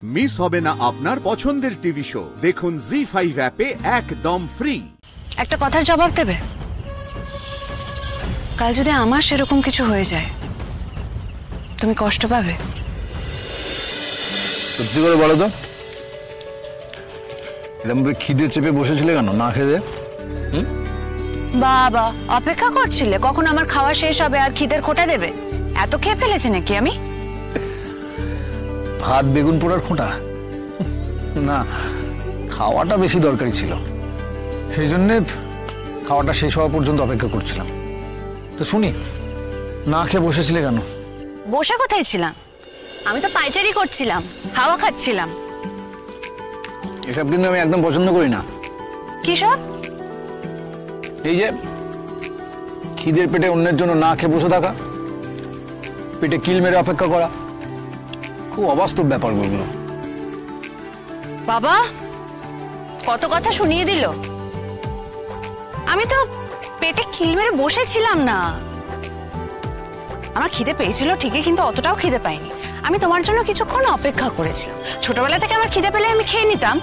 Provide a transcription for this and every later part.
Miss হবে না আপনার পছন্দের টিভি শো। দেখুন জি5 অ্যাপে একদম ফ্রি। একটা কথার জবাব দেবে? কাল যদি আমার সেরকম কিছু হয়ে যায় তুমি কষ্ট পাবে? সত্যি করে বলো তো, এরকম খিদে চেপে বসেছিলে কেন না খেয়ে? বাবা, অপেক্ষা করছিলে কখন আমার খাওয়া শেষ হবে আর খিদের খোঁটা দেবে? এত খেয়ে ফেলেছে নাকি আমি? ভাত বেগুন পোড়ার খোঁটা না, খাওয়াটা বেশি দরকারি ছিল, সেই জন্যে খাওয়াটা শেষ হওয়া পর্যন্ত অপেক্ষা করছিলাম। তো শুনি, না খেয়ে বসেছিলে কেন? বসে কোথায় ছিলাম? আমি তো পায়চারি করছিলাম, হাওয়া খাচ্ছিলাম। এসব কিন্তু আমি একদম পছন্দ করি না। কি সব? এই যে খিদের পেটে অন্যের জন্য না খেয়ে বসে থাকা, পেটে কিল মেরে অপেক্ষা করা, খুব অবাস্তব ব্যাপারগুলো। বাবা কত কথা শুনিয়ে দিল। আমি তো পেটে খিল মেরে বসেছিলাম না। আমার খিদে পেয়েছিল ঠিকই, কিন্তু অতটাও খিদে পাইনি। আমি তোমার জন্য কিছুক্ষণ অপেক্ষা করেছিলাম। ছোটবেলা থেকে আমার খিদে পেলে আমি খেয়ে নিতাম,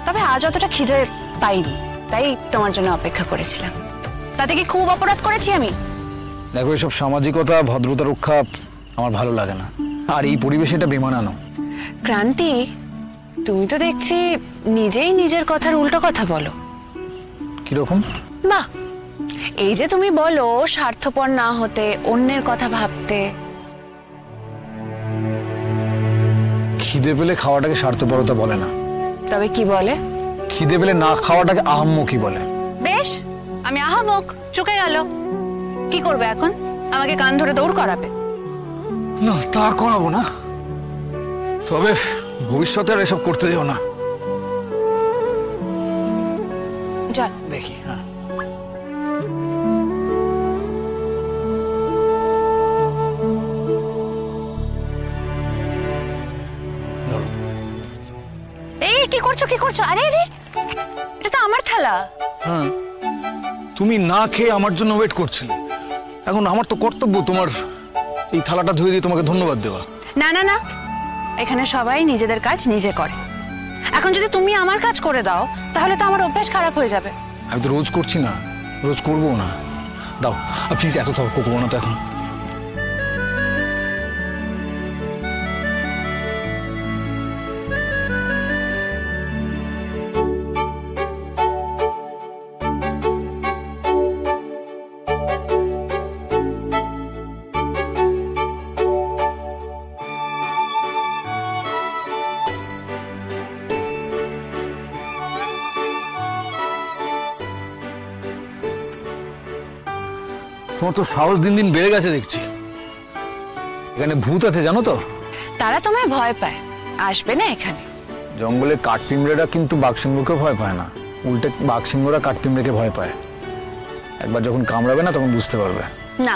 তবে আজ অতটা খিদে পাইনি, তাই তোমার জন্য অপেক্ষা করেছিলাম। তাতে কি খুব অপরাধ করেছি আমি? দেখো, এসব সামাজিকতা ভদ্রতা রক্ষা আমার ভালো লাগে না, আর এই পরিবেশে এটা বেমানানো। ক্রান্তি, তুমি তো দেখছি নিজেই নিজের কথার উল্টো কথা বলো। কিরকম? বাহ, এই যে তুমি বলো স্বার্থপর না হতে, অন্যের কথা ভাবতে। খিদে পেলে খাওয়াটাকে স্বার্থপরতা বলে না। তবে কি বলে? খিদে পেলে না খাওয়াটাকে আহাম্মকি বলে। বেশ, আমি আহামক, চুকে গেল। কি করবে এখন? আমাকে কান ধরে দৌড় করাবে? না, তা করাবো না, তবে ভবিষ্যতে আর এসব করতে যাও না। চল দেখি। হ্যাঁ, এই কি করছো, কি করছো? আরে আরে, এটা তো আমার থালা। হ্যাঁ, তুমি না খেয়ে আমার জন্য ওয়েট করছিলে, এখন আমার তো কর্তব্য তোমার এই থালাটা ধুয়ে দিয়ে তোমাকে ধন্যবাদ দেওয়া। না না না, এখানে সবাই নিজেদের কাজ নিজে করে। এখন যদি তুমি আমার কাজ করে দাও তাহলে তো আমার অভ্যাস খারাপ হয়ে যাবে। আমি তো রোজ করছি না, রোজ করবো না। দাও প্লিজ, এত তর্ক করবো না তো এখন। তোমার তো সাহস দিন দিন বেড়ে গেছে দেখছি। এখানে ভূত আছে জানো তো? তারা তোমায় ভয় পায়, আসবে না এখানে। জঙ্গলে কাঠপিমড়েরা কিন্তু বাঘসিংহকে ভয় পায় না, উল্টে বাঘসিংহরা কাঠপিমড়েকে ভয় পায়। একবার যখন কামড়াবে না তখন বুঝতে পারবে। না,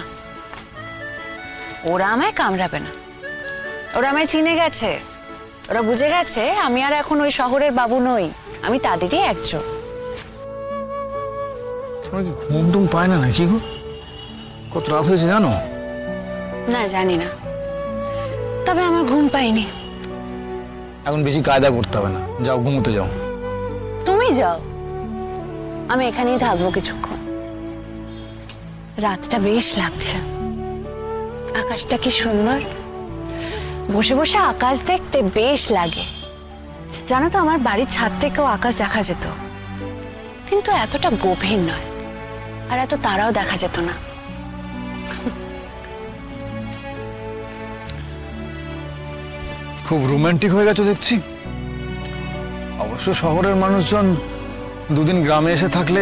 ওরা আমায় কামড়াবে না। ওরা আমায় চিনে গেছে, ওরা বুঝে গেছে আমি আর এখন ওই শহরের বাবু নই, আমি তাদেরই একজন। তোমার কি ঘুম টুম পায় না নাকি গো? কত রাত হয়েছে জানো? না, জানি না, তবে আমার ঘুম পাইনি। এখন বেশি কায়দা করতে হবে না, যাও ঘুমোতে যাও। তুমি যাও, আমি এখানেই থাকবো কিছুক্ষণ। রাতটা বেশ লাগছে, আকাশটা কি সুন্দর। বসে বসে আকাশ দেখতে বেশ লাগে। জানো তো, আমার বাড়ির ছাদ থেকেও আকাশ দেখা যেত, কিন্তু এতটা গভীর নয়, আর এত তারাও দেখা যেত না। খুব রোমান্টিক হয়ে গেছো দেখছি। অবশ্য শহরের মানুষজন দুদিন গ্রামে এসে থাকলে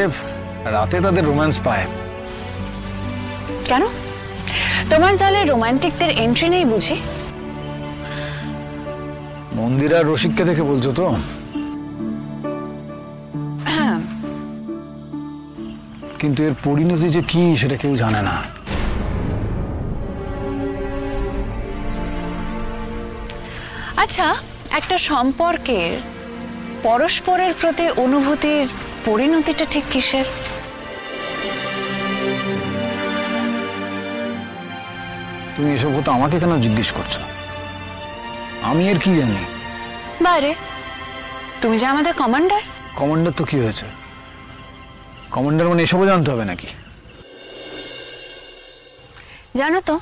রাতে তাদের রোম্যান্স পায়। কেন, তোমার দলে রোমান্টিকদের এন্ট্রি নেই বুঝি? মন্দির আর রসিককে দেখে বলছো তো? কিন্তু এর পরিণতি যে কি সেটা কেউ জানে না। আচ্ছা, একটা সম্পর্কের পরস্পরের প্রতি অনুভূতির পরিণতিটা ঠিক কিসের? তুমি এসব কথা আমাকে কেন জিজ্ঞেস করছো? আমি এর কি জানি? বারে, তুমি যে আমাদের কমান্ডার। কমান্ডার তো কি হয়েছে? কমান্ডার মানে এসবও জানতে হবে নাকি? জানো তো,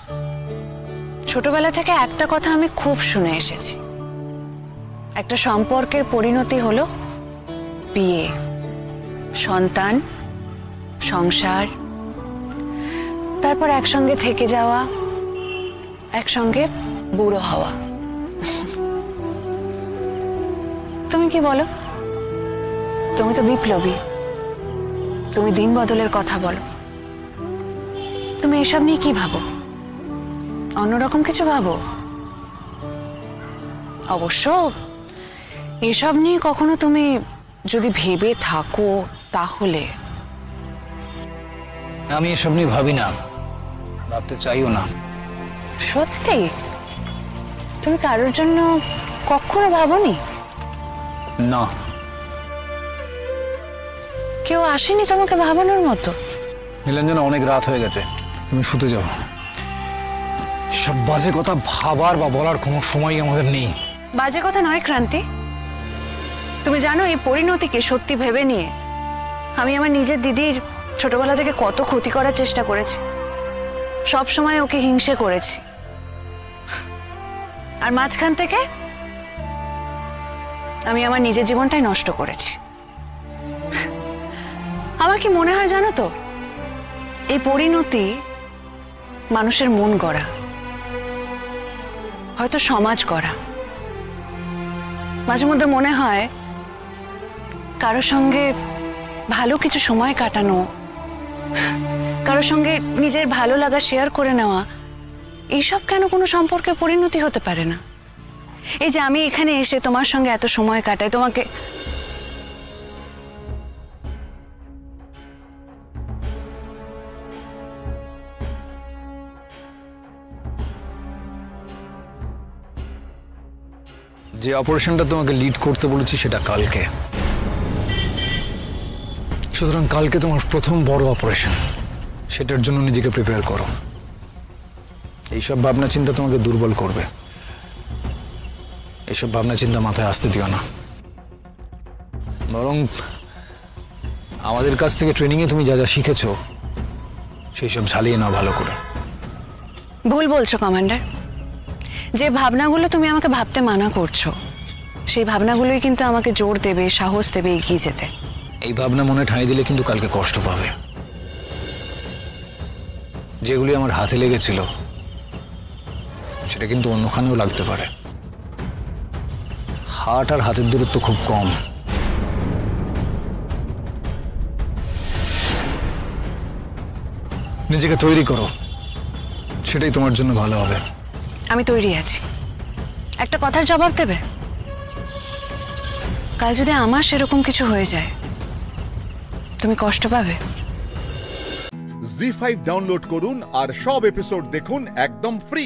ছোটবেলা থেকে একটা কথা আমি খুব শুনে এসেছি, একটা সম্পর্কের পরিণতি হলো বিয়ে, সন্তান, সংসার, তারপর একসঙ্গে থেকে যাওয়া, একসঙ্গে বুড়ো হওয়া। তুমি কি বলো? তুমি তো বিপ্লবী, তুমি দিন বদলের কথা বলো। তুমি এসব নিয়ে কি ভাবো? অন্যরকম কিছু ভাবো? অবশ্য এসব নিয়ে কখনো তুমি যদি ভেবে থাকো তাহলে। আমি এসব নিয়ে ভাবি না, ভাবতে চাইও না। সত্যি? তুমি কারোর জন্য কখনো ভাবোনি? না। কেউ আসেনি তোমাকে ভাবানোর মতো? নীলাঞ্জনা, অনেক রাত হয়ে গেছে, তুমি শুতে যাও। সব বাজে কথা ভাবার বা বলার কোনো সময় আমাদের নেই। বাজে কথা নয় ক্রান্তি, তুমি জানো এই পরিণতিকে সত্যি ভেবে নিয়ে আমি আমার নিজের দিদির ছোটবেলা থেকে কত ক্ষতি করার চেষ্টা করেছি, সব সময় ওকে হিংসে করেছি, আর মাঝখান থেকে আমি আমার নিজের জীবনটাই নষ্ট করেছি। আমার কি মনে হয় জানো তো, এই পরিণতি মানুষের মন গড়া, হয়তো সমাজ গড়া। মাঝে মধ্যে মনে হয় কারোর সঙ্গে ভালো কিছু সময় কাটানো, কারোর সঙ্গে নিজের ভালো লাগা শেয়ার করে নেওয়া, এইসব কেন কোনো সম্পর্কে পরিণতি হতে পারে না? এই যে আমি এখানে এসে তোমার সঙ্গে এত সময় কাটাই, তোমাকে যে অপারেশনটা তোমাকে লিড করতে বলেছি সেটা কালকে, সুতরাং কালকে তোমার প্রথম বড় অপারেশন, সেটার জন্য নিজেকে প্রিপেয়ার করো। এইসব ভাবনা চিন্তা তোমাকে দুর্বল করবে, এইসব ভাবনা চিন্তা মাথায় আসতে দিও না। বরং আমাদের কাছ থেকে ট্রেনিংয়ে তুমি যা যা শিখেছো সেই সব ঝালিয়ে নাও ভালো করে। ভুল বলছো কমান্ডার, যে ভাবনাগুলো তুমি আমাকে ভাবতে মানা করছো সেই ভাবনাগুলোই কিন্তু আমাকে জোর দেবে, সাহস দেবে এগিয়ে যেতে। এই ভাবনা মনে ঠাঁই দিলে কিন্তু কালকে কষ্ট পাবে। যেগুলি আমার হাতে লেগেছিল সেটা কিন্তু অন্যখানেও লাগতে পারে। হাত আর হাতের দূরত্ব খুব কম। নিজেকে তৈরি করো, সেটাই তোমার জন্য ভালো হবে। আমি তৈরি আছি। একটা কথার জবাব দেবে? কাল যদি আমার সেরকম কিছু হয়ে যায় তুমি কষ্ট পাবে? জি5 ডাউনলোড করুন আর সব এপিসোড দেখুন একদম ফ্রি।